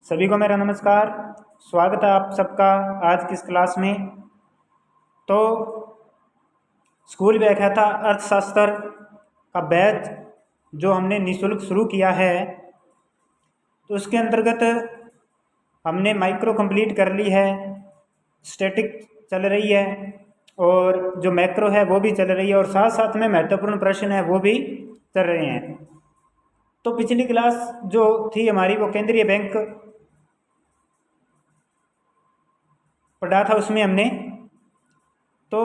सभी को मेरा नमस्कार। स्वागत है आप सबका आज की इस क्लास में। तो स्कूल व्याख्याता अर्थशास्त्र का बैच जो हमने निःशुल्क शुरू किया है, तो उसके अंतर्गत हमने माइक्रो कंप्लीट कर ली है, स्टैटिक चल रही है और जो मैक्रो है वो भी चल रही है और साथ साथ में महत्वपूर्ण प्रश्न है वो भी चल रहे हैं। तो पिछली क्लास जो थी हमारी वो केंद्रीय बैंक पढ़ा था, उसमें हमने तो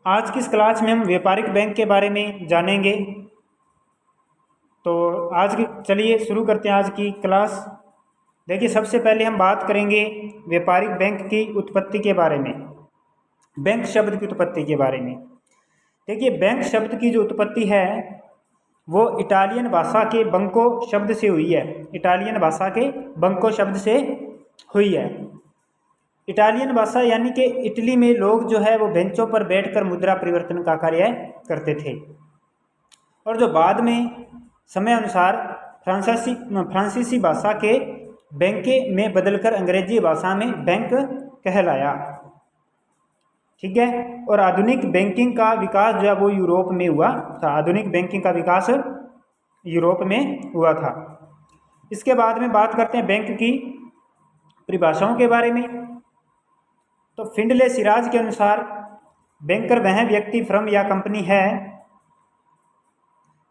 आज की इस क्लास में हम व्यापारिक बैंक के बारे में जानेंगे। तो आज की चलिए शुरू करते हैं आज की क्लास। देखिए, सबसे पहले हम बात करेंगे व्यापारिक बैंक की उत्पत्ति के बारे में, बैंक शब्द की उत्पत्ति के बारे में। देखिए, बैंक शब्द की जो उत्पत्ति है वो इटालियन भाषा के बंको शब्द से हुई है। इटालियन भाषा के बंको शब्द से हुई है। इटालियन भाषा यानी कि इटली में लोग जो है वो बेंचों पर बैठकर मुद्रा परिवर्तन का कार्य करते थे और जो बाद में समय अनुसार फ्रांसीसी भाषा के बैंके में बदलकर अंग्रेजी भाषा में बैंक कहलाया। ठीक है। और आधुनिक बैंकिंग का विकास जो है वो यूरोप में हुआ था। आधुनिक बैंकिंग का विकास यूरोप में हुआ था। इसके बाद में बात करते हैं बैंक की परिभाषाओं के बारे में। तो फिंडले सिराज के अनुसार बैंकर वह व्यक्ति, फर्म या कंपनी है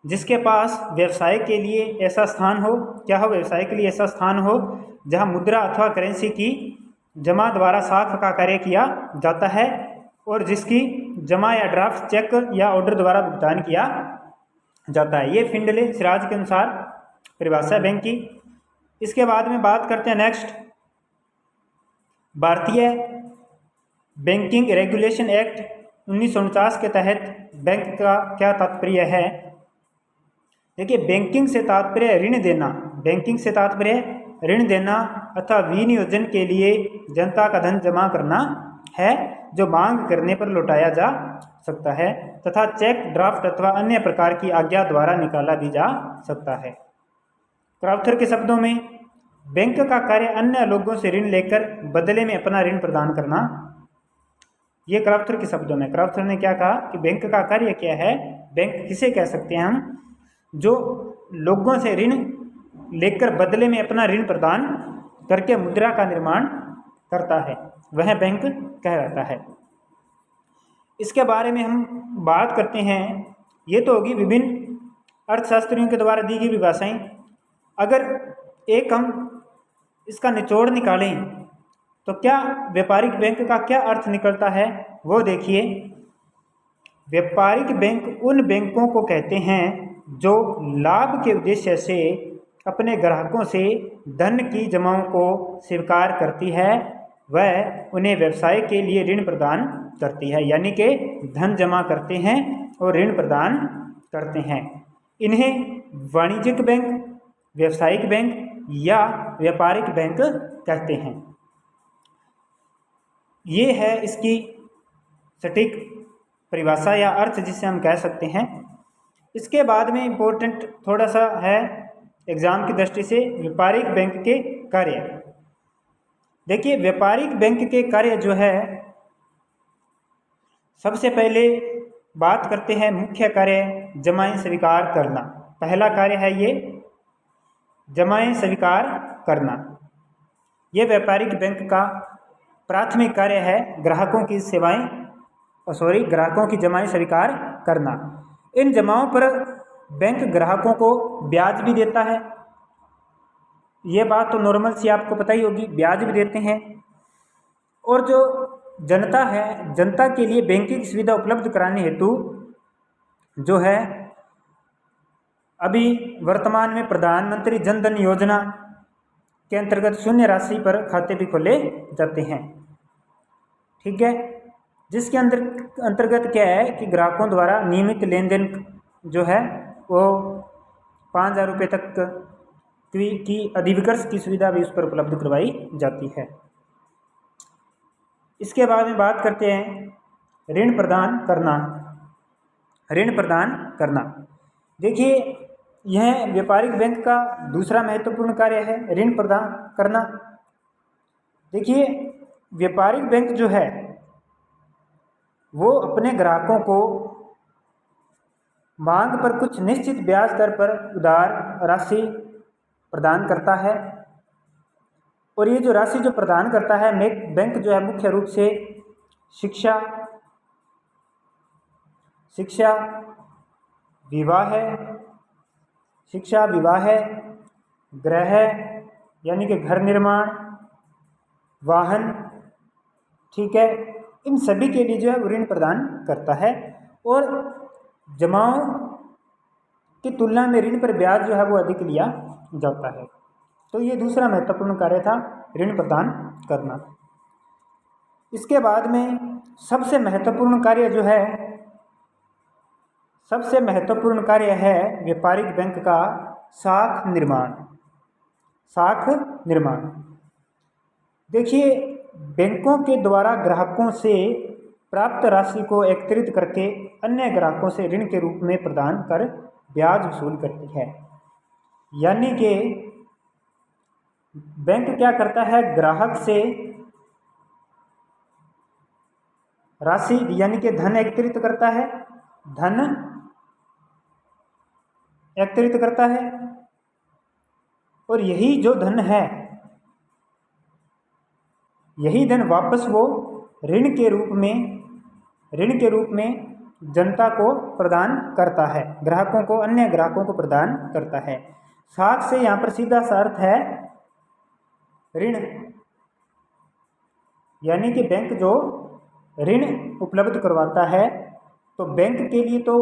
जिसके पास व्यवसाय के लिए ऐसा स्थान हो, क्या हो, व्यवसाय के लिए ऐसा स्थान हो जहां मुद्रा अथवा करेंसी की जमा द्वारा साख का कार्य किया जाता है और जिसकी जमा या ड्राफ्ट, चेक या ऑर्डर द्वारा भुगतान किया जाता है। ये फिंडले सिराज के अनुसार परिभाषा है बैंक की। इसके बाद में बात करते हैं नेक्स्ट, भारतीय बैंकिंग रेगुलेशन एक्ट 1949 के तहत बैंक का क्या तात्पर्य है। देखिए, बैंकिंग से तात्पर्य ऋण देना, बैंकिंग से तात्पर्य ऋण देना अथवा विनियोजन के लिए जनता का धन जमा करना है जो मांग करने पर लौटाया जा सकता है तथा चेक, ड्राफ्ट अथवा अन्य प्रकार की आज्ञा द्वारा निकाला भी जा सकता है। क्राउथर के शब्दों में बैंक का कार्य अन्य लोगों से ऋण लेकर बदले में अपना ऋण प्रदान करना। ये क्राउथर के शब्दों में, क्राउथर ने क्या कहा कि बैंक का कार्य क्या है, बैंक किसे कह सकते हैं हम, जो लोगों से ऋण लेकर बदले में अपना ऋण प्रदान करके मुद्रा का निर्माण करता है, वह बैंक कहलाता है। इसके बारे में हम बात करते हैं। ये तो होगी विभिन्न अर्थशास्त्रियों के द्वारा दी गई परिभाषाएं। अगर एक हम इसका निचोड़ निकालें तो क्या व्यापारिक बैंक का क्या अर्थ निकलता है वो देखिए। व्यापारिक बैंक उन बैंकों को कहते हैं जो लाभ के उद्देश्य से अपने ग्राहकों से धन की जमाओं को स्वीकार करती है, वह उन्हें व्यवसाय के लिए ऋण प्रदान करती है, यानी कि धन जमा करते हैं और ऋण प्रदान करते हैं। इन्हें वाणिज्यिक बैंक, व्यावसायिक बैंक या व्यापारिक बैंक कहते हैं। ये है इसकी सटीक परिभाषा या अर्थ जिसे हम कह सकते हैं। इसके बाद में इम्पोर्टेंट थोड़ा सा है एग्जाम की दृष्टि से व्यापारिक बैंक के कार्य। देखिए, व्यापारिक बैंक के कार्य जो है, सबसे पहले बात करते हैं मुख्य कार्य जमाएं स्वीकार करना। पहला कार्य है ये जमाएं स्वीकार करना। यह व्यापारिक बैंक का प्राथमिक कार्य है, ग्राहकों की सेवाएं ग्राहकों की जमाएं स्वीकार करना। इन जमाओं पर बैंक ग्राहकों को ब्याज भी देता है। ये बात तो नॉर्मल सी आपको पता ही होगी, ब्याज भी देते हैं। और जो जनता है, जनता के लिए बैंकिंग सुविधा उपलब्ध कराने हेतु जो है अभी वर्तमान में प्रधानमंत्री जन धन योजना के अंतर्गत शून्य राशि पर खाते भी खोले जाते हैं। ठीक है। जिसके अंतर्गत क्या है कि ग्राहकों द्वारा नियमित लेन देन जो है वो 5,000 रुपये तक की अधिविकर्ष की सुविधा भी उस पर उपलब्ध करवाई जाती है। इसके बाद में बात करते हैं ऋण प्रदान करना। ऋण प्रदान करना, देखिए यह व्यापारिक बैंक का दूसरा महत्वपूर्ण कार्य है ऋण प्रदान करना। देखिए, व्यापारिक बैंक जो है वो अपने ग्राहकों को मांग पर कुछ निश्चित ब्याज दर पर उधार राशि प्रदान करता है। और ये जो राशि जो प्रदान करता है बैंक जो है मुख्य रूप से शिक्षा, विवाह, गृह यानी कि घर निर्माण, वाहन, ठीक है, इन सभी के लिए जो है ऋण प्रदान करता है। और जमाओं की तुलना में ऋण पर ब्याज जो है वो अधिक लिया जाता है। तो ये दूसरा महत्वपूर्ण कार्य था ऋण प्रदान करना। इसके बाद में सबसे महत्वपूर्ण कार्य है व्यापारिक बैंक का शाख निर्माण। देखिए, बैंकों के द्वारा ग्राहकों से प्राप्त राशि को एकत्रित करके अन्य ग्राहकों से ऋण के रूप में प्रदान कर ब्याज वसूल करती है। यानी कि बैंक क्या करता है, ग्राहक से राशि यानी कि धन एकत्रित करता है और यही जो धन है, यही धन वापस वो ऋण के रूप में जनता को प्रदान करता है, ग्राहकों को, अन्य ग्राहकों को प्रदान करता है। साथ से यहाँ पर सीधा सा अर्थ है ऋण, यानी कि बैंक जो ऋण उपलब्ध करवाता है। तो बैंक के लिए तो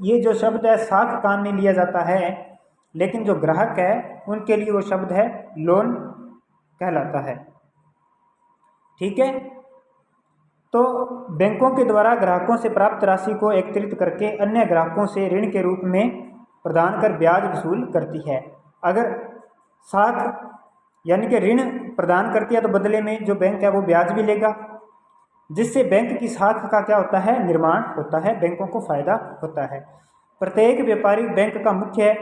ये जो शब्द है साख काम में लिया जाता है, लेकिन जो ग्राहक है उनके लिए वो शब्द है लोन कहलाता है। ठीक है, तो बैंकों के द्वारा ग्राहकों से प्राप्त राशि को एकत्रित करके अन्य ग्राहकों से ऋण के रूप में प्रदान कर ब्याज वसूल करती है। अगर साख यानी कि ऋण प्रदान करती है तो बदले में जो बैंक है वो ब्याज भी लेगा, जिससे बैंक की साख का क्या होता है, निर्माण होता है, बैंकों को फायदा होता है। प्रत्येक व्यापारिक बैंक का मुख्य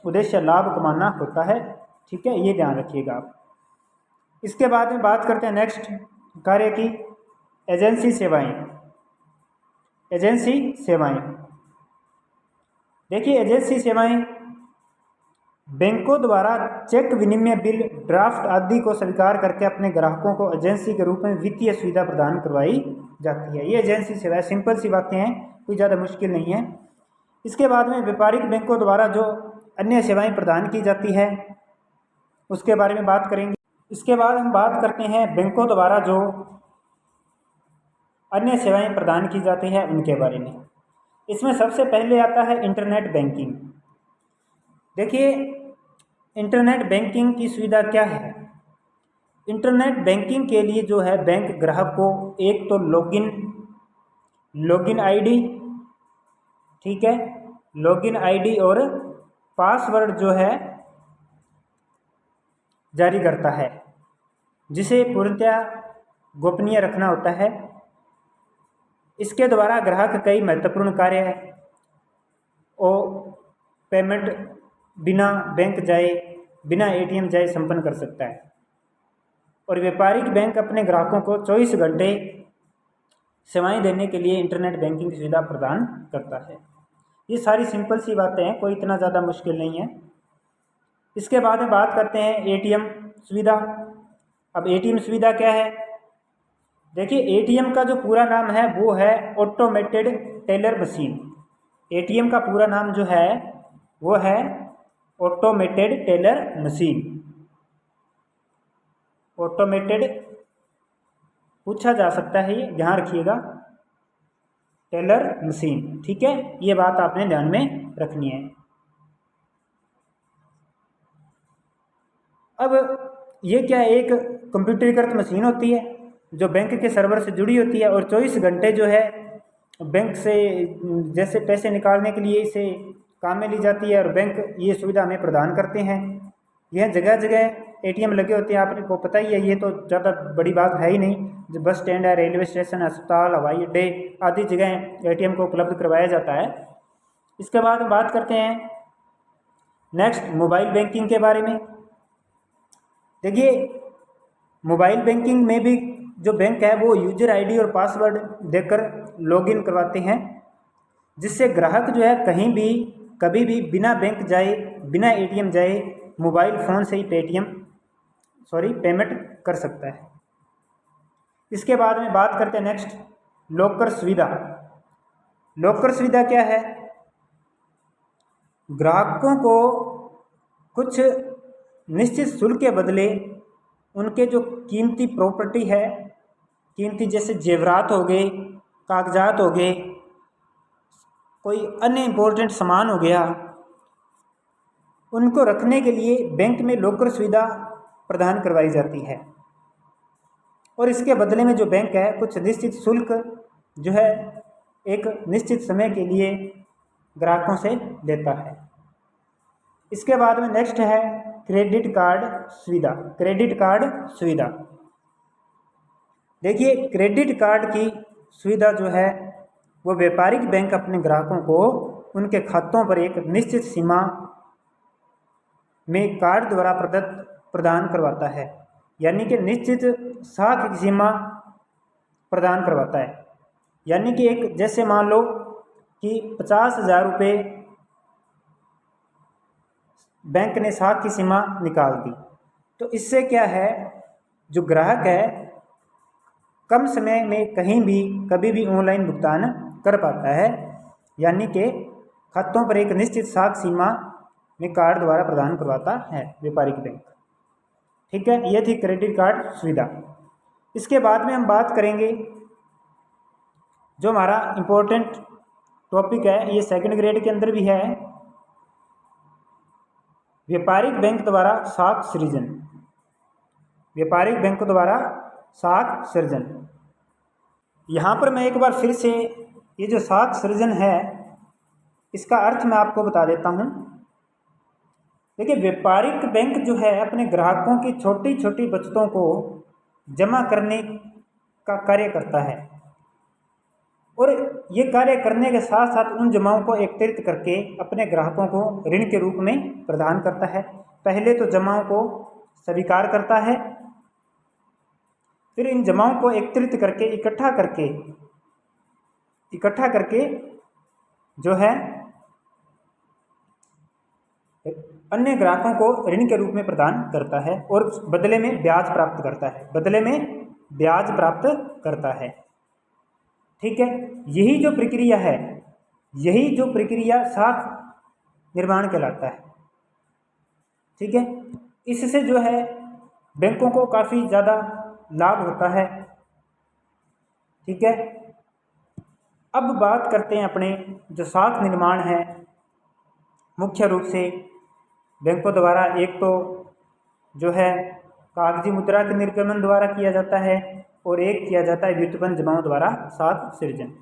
उद्देश्य लाभ कमाना होता है। ठीक है, ये ध्यान रखिएगा आप। इसके बाद में बात करते हैं नेक्स्ट कार्य की, एजेंसी सेवाएं। देखिए, एजेंसी सेवाएं बैंकों द्वारा चेक विनिमय, बिल, ड्राफ्ट आदि को स्वीकार करके अपने ग्राहकों को एजेंसी के रूप में वित्तीय सुविधा प्रदान करवाई जाती है। ये एजेंसी सेवाएं सिंपल सी बातें हैं, कोई ज़्यादा मुश्किल नहीं है। इसके बाद में व्यापारिक बैंकों द्वारा जो अन्य सेवाएं प्रदान की जाती है उसके बारे में बात करेंगे। इसके बाद हम बात करते हैं बैंकों द्वारा जो अन्य सेवाएं प्रदान की जाती हैं उनके बारे में। इसमें सबसे पहले आता है इंटरनेट बैंकिंग। देखिए, इंटरनेट बैंकिंग की सुविधा क्या है। इंटरनेट बैंकिंग के लिए जो है बैंक ग्राहक को एक तो लॉगिन आईडी, ठीक है, लॉगिन आईडी और पासवर्ड जो है जारी करता है, जिसे पूर्णतः गोपनीय रखना होता है। इसके द्वारा ग्राहक कई महत्वपूर्ण कार्य और पेमेंट बिना बैंक जाए, बिना एटीएम जाए संपन्न कर सकता है। और व्यापारिक बैंक अपने ग्राहकों को 24 घंटे सेवाएं देने के लिए इंटरनेट बैंकिंग की सुविधा प्रदान करता है। ये सारी सिंपल सी बातें हैं, कोई इतना ज़्यादा मुश्किल नहीं है। इसके बाद में बात करते हैं एटीएम सुविधा। अब एटीएम सुविधा क्या है। देखिए, एटीएम का जो पूरा नाम है वो है ऑटोमेटेड टेलर मशीन। एटीएम का पूरा नाम जो है वो है ऑटोमेटेड टेलर मशीन। ऑटोमेटेड पूछा जा सकता है, ये ध्यान रखिएगा, टेलर मशीन। ठीक है, ये बात आपने ध्यान में रखनी है। अब ये क्या है, एक कंप्यूटरीकृत मशीन होती है जो बैंक के सर्वर से जुड़ी होती है और 24 घंटे जो है बैंक से जैसे पैसे निकालने के लिए इसे काम में ली जाती है और बैंक ये सुविधा हमें प्रदान करते हैं। यह जगह जगह एटीएम लगे होते हैं, आपने को पता ही है, ये तो ज़्यादा बड़ी बात है ही नहीं। जो बस स्टैंड है, रेलवे स्टेशन, अस्पताल, हवाई अड्डे आदि जगह एटीएम को उपलब्ध करवाया जाता है। इसके बाद बात करते हैं नेक्स्ट मोबाइल बैंकिंग के बारे में। देखिए मोबाइल बैंकिंग में भी जो बैंक है वो यूजर आईडी और पासवर्ड देकर लॉगिन करवाते हैं, जिससे ग्राहक जो है कहीं भी कभी भी बिना बैंक जाए बिना एटीएम जाए मोबाइल फ़ोन से ही पेमेंट कर सकता है। इसके बाद में बात करते हैं नेक्स्ट लॉकर सुविधा। लॉकर सुविधा क्या है? ग्राहकों को कुछ निश्चित शुल्क के बदले उनके जो कीमती प्रॉपर्टी है, कीमती जैसे जेवरात हो गए, कागजात हो गए, कोई अन्य इम्पोर्टेंट सामान हो गया, उनको रखने के लिए बैंक में लॉकर सुविधा प्रदान करवाई जाती है। और इसके बदले में जो बैंक है कुछ निश्चित शुल्क जो है एक निश्चित समय के लिए ग्राहकों से लेता है। इसके बाद में नेक्स्ट है क्रेडिट कार्ड सुविधा। क्रेडिट कार्ड सुविधा, देखिए क्रेडिट कार्ड की सुविधा जो है वो व्यापारिक बैंक अपने ग्राहकों को उनके खातों पर एक निश्चित सीमा में कार्ड द्वारा प्रदान करवाता है, यानी कि निश्चित साख की सीमा प्रदान करवाता है। यानी कि एक जैसे मान लो कि 50,000 रुपये बैंक ने साख की सीमा निकाल दी, तो इससे क्या है जो ग्राहक है कम समय में कहीं भी कभी भी ऑनलाइन भुगतान कर पाता है, यानी कि खातों पर एक निश्चित साख सीमा में कार्ड द्वारा प्रदान करवाता है व्यापारिक बैंक। ठीक है, ये थी क्रेडिट कार्ड सुविधा। इसके बाद में हम बात करेंगे जो हमारा इम्पोर्टेंट टॉपिक है, ये सेकंड ग्रेड के अंदर भी है, व्यापारिक बैंक द्वारा साख सृजन। व्यापारिक बैंक द्वारा साख सृजन, यहाँ पर मैं एक बार फिर से ये जो साख सृजन है इसका अर्थ मैं आपको बता देता हूँ। देखिए व्यापारिक बैंक जो है अपने ग्राहकों की छोटी छोटी बचतों को जमा करने का कार्य करता है, और ये कार्य करने के साथ साथ उन जमाओं को एकत्रित करके अपने ग्राहकों को ऋण के रूप में प्रदान करता है। पहले तो जमाओं को स्वीकार करता है, फिर इन जमाओं को एकत्रित करके इकट्ठा करके जो है अन्य ग्राहकों को ऋण के रूप में प्रदान करता है और बदले में ब्याज प्राप्त करता है। ठीक है, यही जो प्रक्रिया साख निर्माण कहलाता है। ठीक है, इससे जो है बैंकों को काफ़ी ज़्यादा लाभ होता है। ठीक है, अब बात करते हैं अपने जो साख निर्माण है मुख्य रूप से बैंकों द्वारा एक तो जो है कागजी मुद्रा के निर्गमन द्वारा किया जाता है और एक किया जाता है व्युत्पन्न जमाओं द्वारा साख सृजन।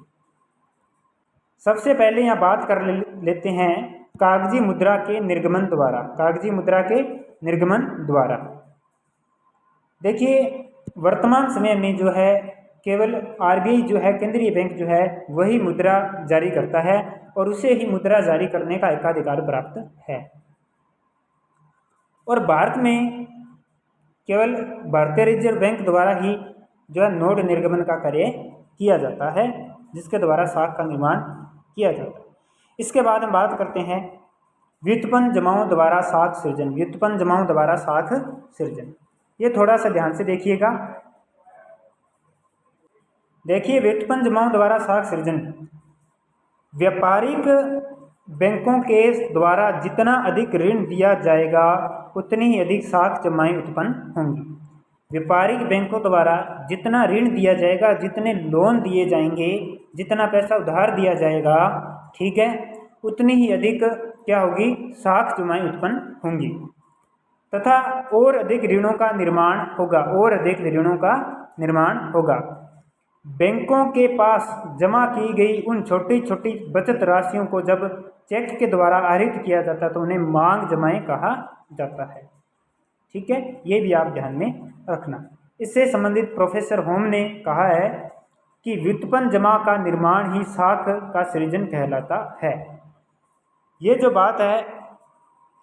सबसे पहले यहाँ बात कर लेते हैं कागजी मुद्रा के निर्गमन द्वारा। देखिए वर्तमान समय में जो है केवल आरबीआई जो है केंद्रीय बैंक जो है वही मुद्रा जारी करता है और उसे ही मुद्रा जारी करने का एकाधिकार प्राप्त है। और भारत में केवल भारतीय रिजर्व बैंक द्वारा ही जो है नोट निर्गमन का कार्य किया जाता है, जिसके द्वारा साख का निर्माण किया जाता है। इसके बाद हम बात करते हैं व्युत्पन्न जमाओं द्वारा साख सृजन। ये थोड़ा सा ध्यान से देखिएगा। देखिए व्युत्पन्न जमाओं द्वारा साख सृजन, व्यापारिक बैंकों के द्वारा जितना अधिक ऋण दिया जाएगा उतनी ही अधिक साख जमाएं उत्पन्न होंगी। व्यापारिक बैंकों द्वारा जितना ऋण दिया जाएगा, जितने लोन दिए जाएंगे, जितना पैसा उधार दिया जाएगा, ठीक है, उतनी ही अधिक क्या होगी, साख जमाएं उत्पन्न होंगी तथा और अधिक ऋणों का निर्माण होगा। बैंकों के पास जमा की गई उन छोटी छोटी बचत राशियों को जब चेक के द्वारा आहरित किया जाता है तो उन्हें मांग जमाएं कहा जाता है। ठीक है, ये भी आप ध्यान में रखना। इससे संबंधित प्रोफेसर होम ने कहा है कि व्युत्पन्न जमा का निर्माण ही साख का सृजन कहलाता है। ये जो बात है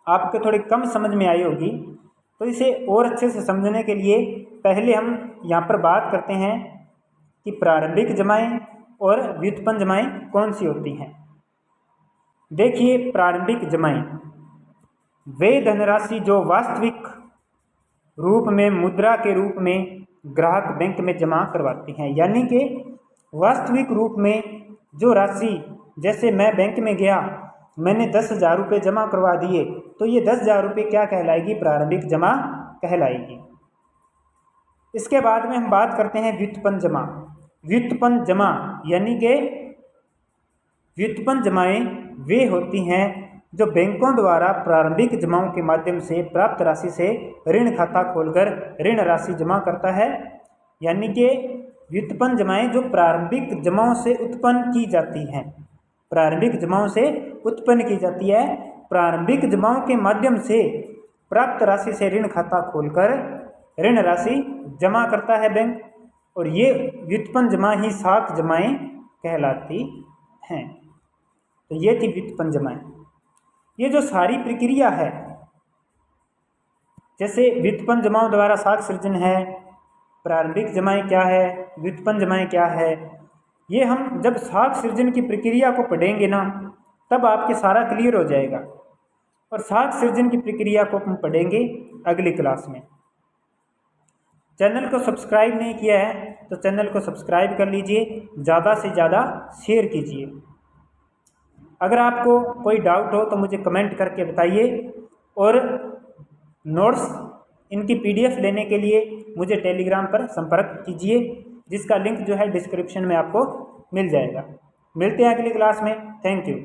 आपको थोड़ी कम समझ में आई होगी। तो इसे और अच्छे से समझने के लिए पहले हम यहाँ पर बात करते हैं कि प्रारंभिक जमाएं और व्युत्पन्न जमाएं कौन सी होती हैं। देखिए, प्रारंभिक जमाएं वे धनराशि जो वास्तविक रूप में मुद्रा के रूप में ग्राहक बैंक में जमा करवाते हैं, यानी कि वास्तविक रूप में जो राशि, जैसे मैं बैंक में गया, मैंने 10,000 रुपये जमा करवा दिए, तो ये 10,000 रुपये क्या कहलाएगी? प्रारंभिक जमा कहलाएगी। इसके बाद में हम बात करते हैं व्युत्पन्न जमा। व्युत्पन्न जमा यानी कि व्युत्पन्न जमाएं वे होती हैं जो बैंकों द्वारा प्रारंभिक जमाओं के माध्यम से प्राप्त राशि से ऋण खाता खोलकर ऋण राशि जमा करता है। यानी कि व्युत्पन्न जमाएं जो प्रारंभिक जमाओं से उत्पन्न की जाती हैं, प्रारंभिक जमाओं से उत्पन्न की जाती है, प्रारंभिक जमाओं के माध्यम से प्राप्त राशि से ऋण खाता खोलकर ऋण राशि जमा करता है बैंक, और ये व्युत्पन्न जमा ही साख जमाएं कहलाती हैं। तो ये थी व्युत्पन्न जमाएं। ये जो सारी प्रक्रिया है, जैसे व्युत्पन्न जमाओं द्वारा साख सृजन है, प्रारंभिक जमाएं क्या है, व्युत्पन्न जमाएं क्या है, ये हम जब साख सृजन की प्रक्रिया को पढ़ेंगे ना, तब आपके सारा क्लियर हो जाएगा। और साख सृजन की प्रक्रिया को हम पढ़ेंगे अगली क्लास में। चैनल को सब्सक्राइब नहीं किया है तो चैनल को सब्सक्राइब कर लीजिए, ज़्यादा से ज़्यादा शेयर कीजिए। अगर आपको कोई डाउट हो तो मुझे कमेंट करके बताइए, और नोट्स इनकी PDF लेने के लिए मुझे टेलीग्राम पर संपर्क कीजिए, जिसका लिंक जो है डिस्क्रिप्शन में आपको मिल जाएगा। मिलते हैं अगली क्लास में। Thank you.